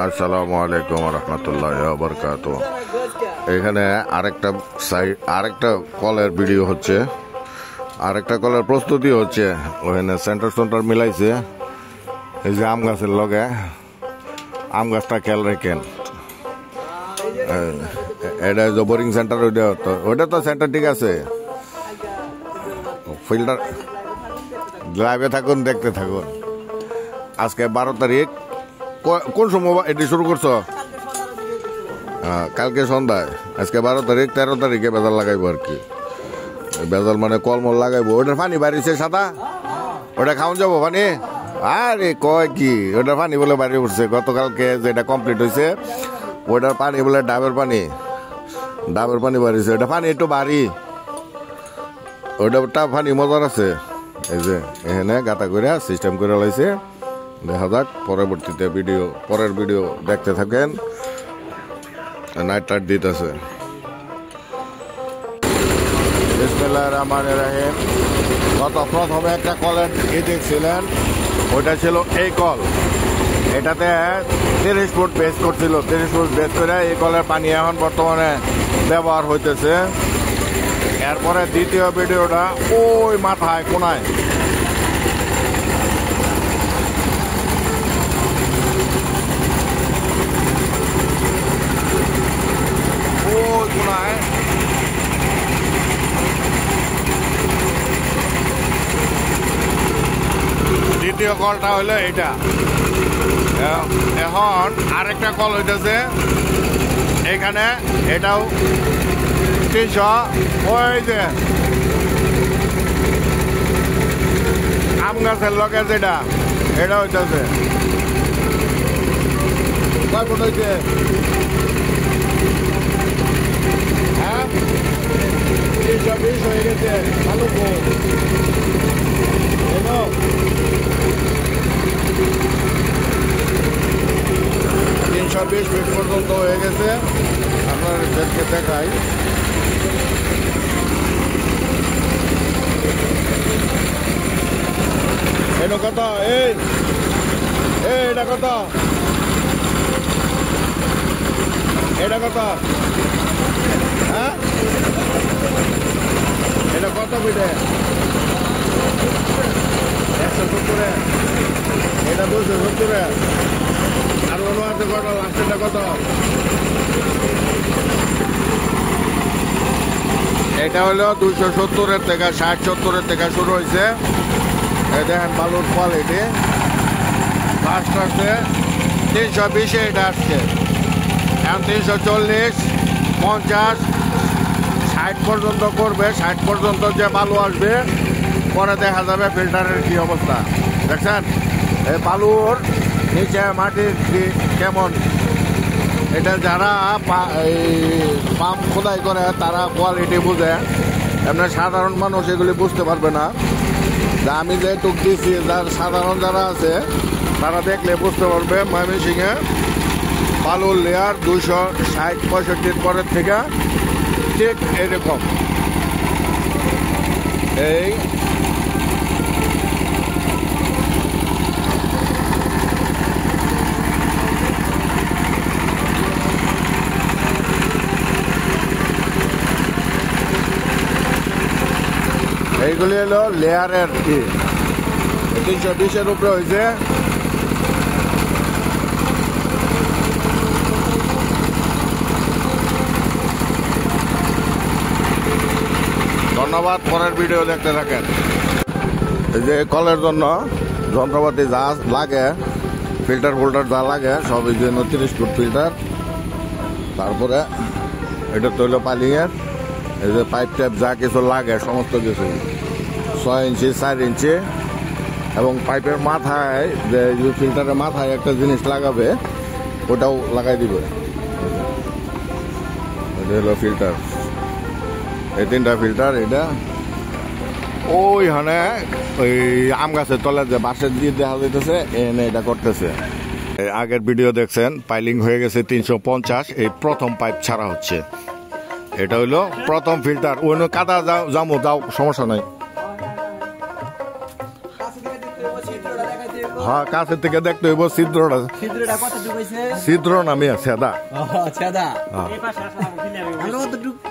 আসসালামু আলাইকুম রহমতুল্লাহি ওয়া বারাকাতুহু। এখানে আরেকটা কলের ভিডিও হচ্ছে, আরেকটা কলের প্রস্তুতি হচ্ছে। ওখানে সেন্টার মিলাইছে। এই যে আম গাছের লগে আম গাছটা খেয়াল রাখেন। এটা যে বোরিং সেন্টার, ওইটা তো সেন্টার ঠিক আছে। ফিল্টার লাইভে থাকুন, দেখতে থাকুন। আজকে 12 তারিখ। কোন সময় এটি শুরু করছো? কালকে সন্ধ্যায়। আজকে 12 তারিখ, 13 তারিখে বেজাল লাগাইবো আর কি। বেজাল মানে কলমল লাগাইবো। ওটার পানি বাড়িছে সাদা, ওটা খাওয়ান যাবো পানি। আরে কয় কি, ওটার পানি বলে বাড়ি উঠছে। গতকালকে যেটা কমপ্লিট হয়েছে ওটার পানি বলে ডাবের পানি বাড়িছে। ওটা পানি একটু বাড়ি, ওটা পানি মজার আছে। এই যে এখানে গাতা করে সিস্টেম করে লাইছে। দেখা যাক পরবর্তীতে পরের ভিডিও দেখতে থাকেন। নাইট টাইট দিতেছে। বিসমিল্লাহির রহমানির রহিম। গত প্রথমে একটা কলের দেখছিলেন, ওইটা ছিল এই কল। এটাতে 30 ফুট বেস করছিল। 30 ফুট বেস করে এই কলের পানি এখন বর্তমানে ব্যবহার হইতেছে। এরপরে দ্বিতীয় ভিডিওটা ওই মাথায় কোনায়, দ্বিতীয় কলটা হইলো এটা। এখন আরেকটা কল হইতেছে এখানে, এটাও 300। ওই যে আম গাছের লগে যেটা, এটা হইতেছে কয় ফুট হইছে? হ্যাঁ, 320 হয়ে গেছে। ভালো ফুট 320 ফিট পর্যন্ত হয়ে গেছে। আপনাদেরকে দেখাই। এটা কত? এটা কত? এটা কত? হ্যাঁ, এটা কত ফিটে? 170। এটা 270। আর অন্য আছে কত? লাস্টেরটা কত? এটা হলো 270-এর থেকে 60-70-এর থেকে শুরু হয়েছে। এই দেখেন বালুর কোয়ালিটি। ফার্স্ট আসছে 320-এ, এটা আসছে এখন 340, 50, 60 পর্যন্ত করবে। 60 পর্যন্ত যে বালু আসবে, পরে দেখা যাবে ফিল্টারের কি অবস্থা। দেখছেন এই বালুর নিচে মাটির কেমন। এটা যারা পাম্প খোদাই করে তারা কোয়ালিটি বুঝে, এমনি সাধারণ মানুষ এগুলি বুঝতে পারবে না। আমি যে টুক দিচ্ছি, সাধারণ যারা আছে তারা দেখলে বুঝতে পারবে। ময়মনসিংহে বালুর লেয়ার 260-65 পরের থেকে ঠিক এরকম। এই এইগুলি হলো লেয়ারের 320-এর উপরে হয়েছে। ধন্যবাদ, পরের ভিডিও দেখতে থাকেন। এই যে কলের জন্য যন্ত্রপাতি যা লাগে, ফিল্টার যা লাগে সব এই জন্য 30 ফুট ফিল্টার। তারপরে এটা তো হইলো পালিংয়ের। এই যে পাইপ টাইপ যা কিছু লাগে সমস্ত কিছু 6 ইঞ্চি 4 ইঞ্চি। এবং পাইপের মাথায় যে ফিল্টারের মাথায় একটা জিনিস লাগাবে, ওটাও লাগাই দিবে। এটা হলো ফিল্টার, এই 3টা ফিল্টার। এটা ওইখানে ওই আম গাছের তলে যে বাঁশের দিয়ে দেখা যাইতেছে, এনে এটা করতেছে। আগের ভিডিও দেখছেন, পাইলিং হয়ে গেছে 350। এই প্রথম পাইপ ছাড়া হচ্ছে। এটা হইলো প্রথম ফিল্টার। অন্য কাদা যাও সমস্যা নাই। হ্যাঁ কাছের থেকে দেখতে হইব ছিদ্রটা ছিদ্র নামে সেদা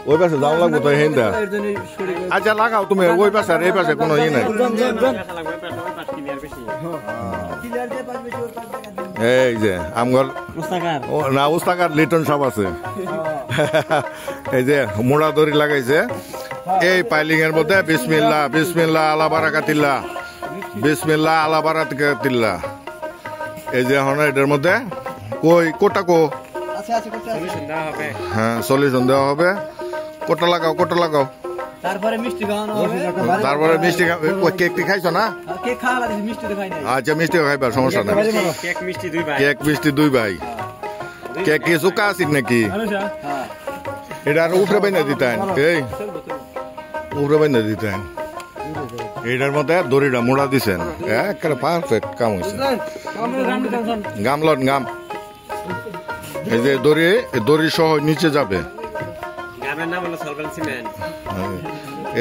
ওই পাশে যাওয়া লাগবো তো হিন্দা আচ্ছা লাগাও তুমি ওই পাশে আর এই পাশে কোনো ই নাই এই যে আমগর না উস্তাকার লিটন সব আছে এই যে মোড়া দড়ি লাগাইছে এই পাইলিং এর মধ্যে বিসমিল্লাহ বিসমিল্লাহ আলা বারাকাতিল্লাহ বিসমিল্লাহ আলা বারাকাতিল্লাহ এই যে এখন এটার মধ্যে কই কোটা কো হ্যাঁ সলিউশন দেওয়া হবে কোটা লাগাও তারপরে মিষ্টি খাওয়ানো হবে তারপরে মিষ্টি কেক খাইছো না কেক খাওয়া লাগে মিষ্টি তো খাই না আচ্ছা মিষ্টি খাইবা সমস্যা নাই কেক মিষ্টি দুই ভাই কেক কি সুকা আসিন নাকি এটা আর উপরে বাইনা দিতেন এই উপরে বাইনা দিতেন এটার মধ্যে দড়িটা মোড়া দিছেন একেবারে পারফেক্ট কাম হয়েছে গামলন গাম এই যে দড়ি সহ নিচে যাবে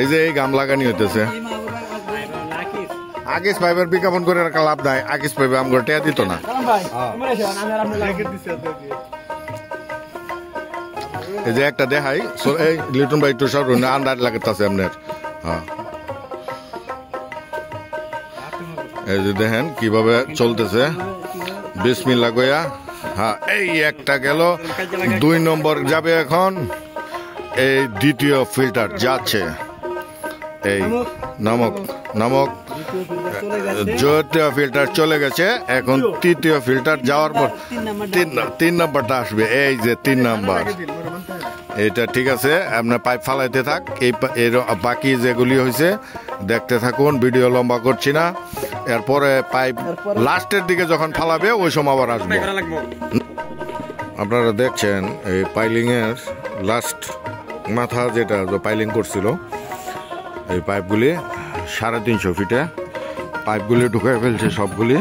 এই যে এই গাম লাগানি হইতেছে আগিস পাইবার বিজ্ঞাপন করে রাখা লাভ নাই আগিস পাইবে আমগর টেয়া দিত না এই যে একটা দেখাই এই লিটন ভাই একটু সব আন্দাজ লাগাতেছে আপনার হ্যাঁ এই যে দেখেন কিভাবে চলতেছে বিসমিল্লাহ কইয়া হ্যাঁ এই একটা গেল 2 নম্বর যাবে এখন এই দ্বিতীয় ফিল্টার যাচ্ছে এই নামক দ্বিতীয় ফিল্টার চলে গেছে এখন তৃতীয় ফিল্টার যাওয়ার পর 3 নম্বরটা আসবে এই যে 3 নম্বর এটা ঠিক আছে আপনার পাইপ ফালাইতে থাক এই বাকি যেগুলি হয়েছে দেখতে থাকুন ভিডিও লম্বা করছি না এরপরে পাইপ লাস্টের দিকে যখন ফালাবে ওই সময় আবার আসবে আপনারা দেখছেন এই পাইলিং এর লাস্ট মাথা যেটা পাইলিং করছিল এই পাইপগুলি 350 ফিটে পাইপগুলি ঢুকাই ফেলছে সবগুলি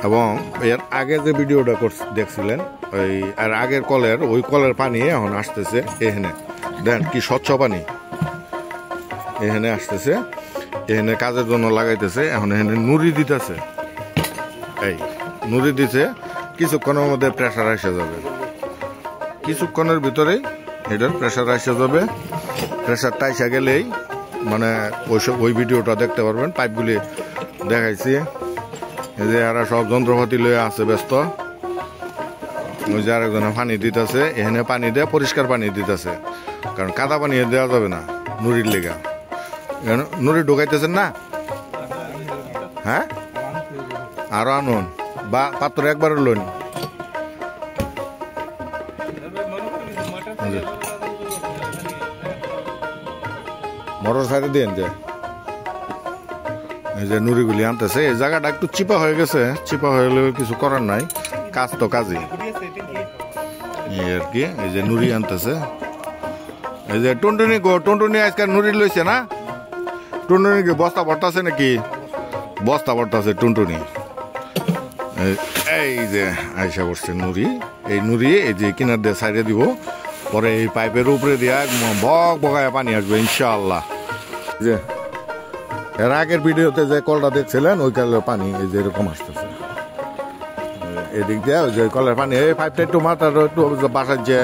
এবং এর আগে যে ভিডিওটা দেখছিলেন ওই আর আগের কলের ওই কলের পানি এখন আসতেছে এখানে দেখেন কি স্বচ্ছ পানি এখানে আসতেছে এখানে কাজের জন্য লাগাইতেছে এখন এখানে নুড়ি দিতেছে এই নুড়ি দিতে কিছুক্ষণের মধ্যে প্রেসার এসে যাবে কিছুক্ষণের ভিতরেই এটার প্রেসার এসে যাবে প্রেসারটা এসে গেলেই মানে ওই ভিডিওটা দেখতে পারবেন পাইপগুলি দেখাইছি এই যে এরা সব যন্ত্রপাতি লয়ে আছে ব্যস্ত ওই যে আরেকজনে পানি দিতেছে এখানে পানি দেয় পরিষ্কার পানি দিতেছে কারণ কাদা পানি দেওয়া যাবে না নুড়ির লেগা নুড়ি ঢুকাইতেছেন না হ্যাঁ আরো আনুন বা পাত্র একবার লোন মোটর সাইডে দিয়ে যে এই যে নুড়িগুলি আনতেছে এই জায়গাটা একটু চিপা হয়ে গেছে চিপা হয়ে গেলে কিছু করার নাই কাজ তো কাজই এই আর কি এই যে নুড়ি আনতেছে এই যে টুনটুনি আজকাল নুড়ি লইছে না টুনটুনি কি বস্তা ভরতাছে নাকি বস্তা ভরতাছে টুনটুনি এই যে আইসা করছে নুড়ি এই নুড়ি এই যে কিনার দিয়ে সাইডে দিব পরে এই পাইপের উপরে দিয়ে বক বকায় পানি আসবে ইনশাআল্লাহ যে এর আগের ভিডিওতে যে কলটা দেখছিলেন ওই কলের পানি এই যে এরকম আসতেছে এদিক দিয়ে ওই যে কলের পানি এই পাইপটা একটু মাথার একটু বাসাচ্ছে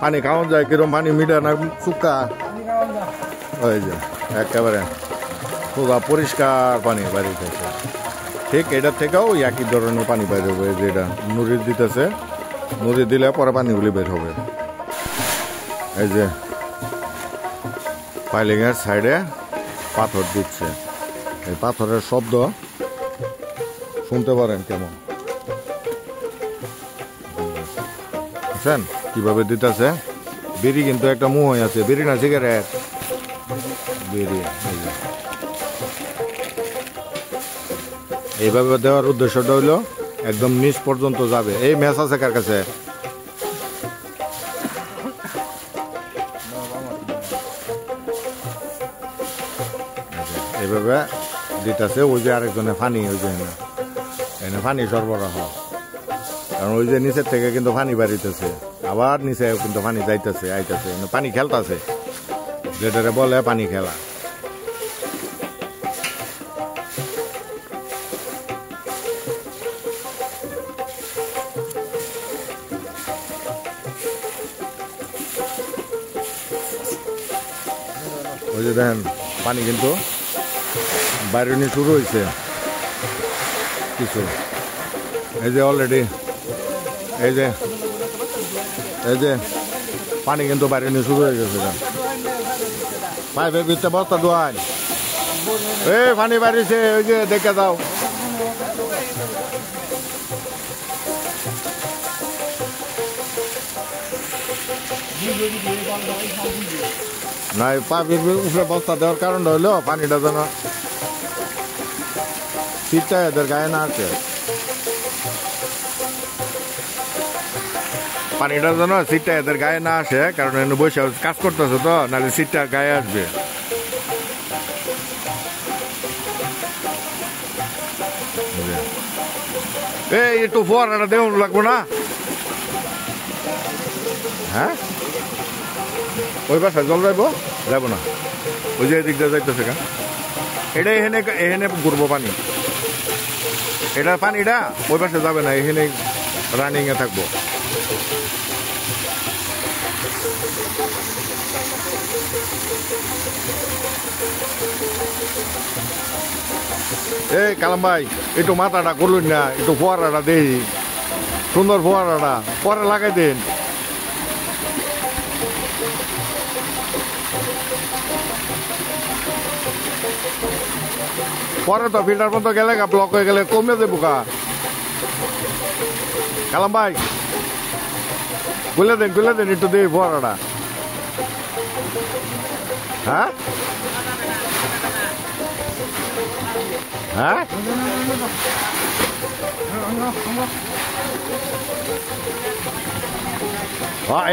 পানি খাওয়ান যায় কিরম পানি মিঠা না শুকা ওই যে একেবারে পুরো পরিষ্কার পানি বাড়িতেছে ঠিক এটার থেকেও একই ধরনের পানি বের হবে যেটা নুড়ি দিতেছে নুড়ি দিলে পরে পানিগুলি বের হবে এই যে পাইলিং এর সাইডে পাথর দিচ্ছে এই পাথরের শব্দ শুনতে পারেন কেমন বুঝছেন কিভাবে দিতেছে বিড়ি কিন্তু একটা মুহ আছে বিড়ি না সিগারেট বিড়ি এইভাবে দেওয়ার উদ্দেশ্যটা হইল একদম নিচ পর্যন্ত যাবে এই ম্যাচ আছে কার কাছে এইভাবে দিতেছে ওই যে আরেকজনে পানি ওই যে এনে পানি সরবরাহ কারণ ওই যে নিচের থেকে কিন্তু পানি বাড়িতেছে আবার নিচে কিন্তু পানি যাইতেছে আইতেছে পানি খেলতেছে যেটারে বলে পানি খেলা ওই যে দেখেন পানি কিন্তু বাইরে নিয়ে শুরু হয়েছে কিছু। এই যে অলরেডি এই যে পানি কিন্তু বাইরে নিয়ে শুরু হয়ে গেছে। পাইপের ভিতরে বস্তা ডোয়ান এই পানি বাড়িছে, ওই যে দেখে দাও। না পাইপের উপরে বস্তা দেওয়ার কারণটা হইলো পানিটা যেন শীতটা এদের গায়ে না আসে, পানিটা যেন শীতটা এদের গায়ে না আসে, কারণ এনে বসে কাজ করতেছে তো, নাহলে শীতটা গায়ে আসবে। এই একটু ফোয়ারাটা দেওয়া লাগবো না? হ্যাঁ ওই বাসায় জল যাবো না, ওই যে এদিক দিয়ে যাইতেছে গা, এটা এখানে এখানে ঘুরবো পানি, এটার পানিটা ওই পাশে যাবে না, এখানে রানিং এ থাকবো। এই কালাম ভাই একটু মাথাটা করলুন না, একটু ফোয়ারাটা দেই, সুন্দর ফোয়ারাটা পরে লাগাই দিন। পরে তো ফিল্টার পর্যন্ত গেলে ব্লক হয়ে গেলে কমে দেবো কা। কালাম ভাই খুলে দেন একটু দিই ফোয়ারাটা। হ্যাঁ হ্যাঁ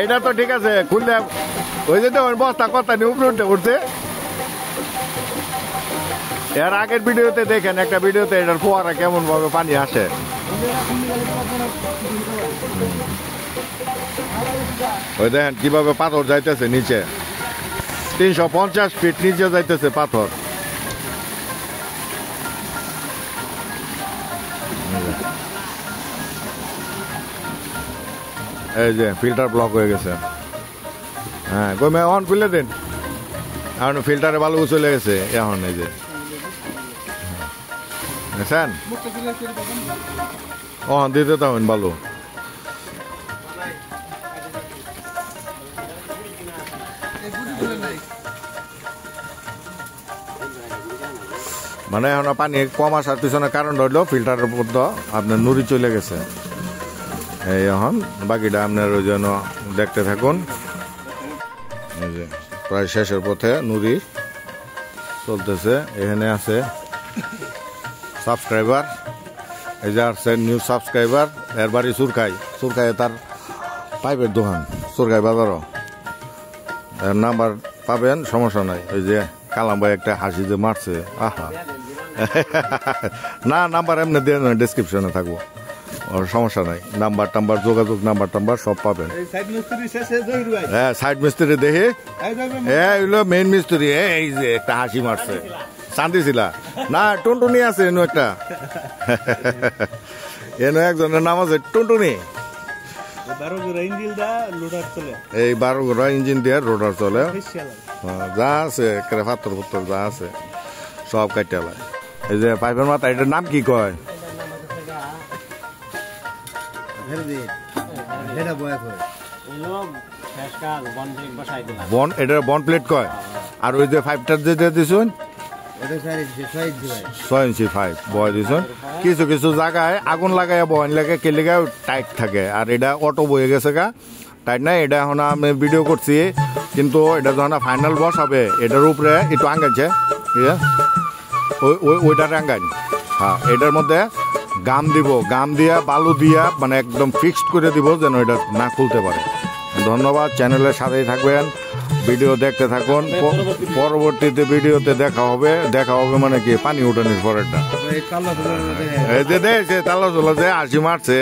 এটা তো ঠিক আছে, খুললে ওই যে বস্তা কথা নিয়ে উপরে উঠছে। এর আগের ভিডিওতে দেখেন, একটা ভিডিওতে এটার ফোয়ারা কেমন ভাবে পানি আসে। ওই দেখেন কিভাবে পাথর যাইতেছে নিচে, 350 ফিট নিচে যাইতেছে পাথর। এই যে ফিল্টার ব্লক হয়ে গেছে। হ্যাঁ কমে এখন খুলে দিন, এখন ফিল্টারে বালু চলে গেছে এখন। এই যে দেখছেন দিতে তখন বালু। মানে এখন পানি কম আসার পিছনে কারণ হইলো ফিল্টারের উপর তো আপনার নুড়ি চলে গেছে। এই এখন বাকিটা আপনার ওই জন্য দেখতে থাকুন। এই যে প্রায় শেষের পথে নুড়ি চলতেছে। এখানে আছে সাবস্ক্রাইবার, এই যে আসছে নিউ সাবস্ক্রাইবার, এর বাড়ি সুরখাই তার পাইপের দোকান সুরখাই বাজারও। এর নাম্বার পাবেন, সমস্যা নাই। এই যে কালাম ভাই একটা হাসি যে মারছে, আহা না নাম্বার এমনি দিয়ে ডিসক্রিপশনে থাকবো, ওর সমস্যা নাই। নাম্বার টাম্বার যোগাযোগ নাম্বার টাম্বার সব পাবেন। হ্যাঁ সাইড মিস্ত্রি দেখি এগুলো মেইন মিস্ত্রি। এই যে একটা হাসি মারছে, শান্তি ছিল না, টুনটুনি আছে এনু একটা এনু একজনের নাম আছে টুনটুনি। এই 12 ঘোড়া ইঞ্জিন দিয়ে রোডার চলে, যা আছে পাথর পুত্তর যা আছে সব কাটালায়। এই যে পাইপের মাথা, এটার নাম কি কয়? এটা বন প্লেট কয়। আর ওই যে পাইপটার যে দিছুন 6 ইঞ্চি পাইপ বয় দিছুন। কিছু কিছু জায়গায় আগুন লাগাইয়া বয়ন লাগে, কে লেগে টাইট থাকে, আর এটা অটো বয়ে গেছে গা, টাইট নাই। এটা এখন আমি ভিডিও করছি, কিন্তু এটা যখন ফাইনাল বস হবে এটার উপরে একটু আঙ্গাইছে, ওইটার আঙ্গাইন। হ্যাঁ এটার মধ্যে গাম দিব, গাম দিয়া বালু দিয়া মানে একদম ফিক্সড করে দিব যেন এটা না খুলতে পারে। ধন্যবাদ, চ্যানেলের সাথেই থাকবেন, ভিডিও দেখতে থাকুন। পরবর্তীতে ভিডিওতে দেখা হবে মানে কি পানি উঠানোর পরেরটা। এই যে দেখছে তালা চলা যে হাসি মারছে।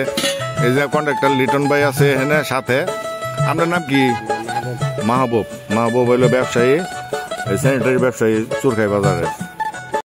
এই যে কন্ট্রাক্টর লিটন ভাই আছে এখানে সাথে। আপনার নাম কি? মাহবুব হইলো ব্যবসায়ী, স্যানিটারি ব্যবসায়ী সুরখাই বাজারে।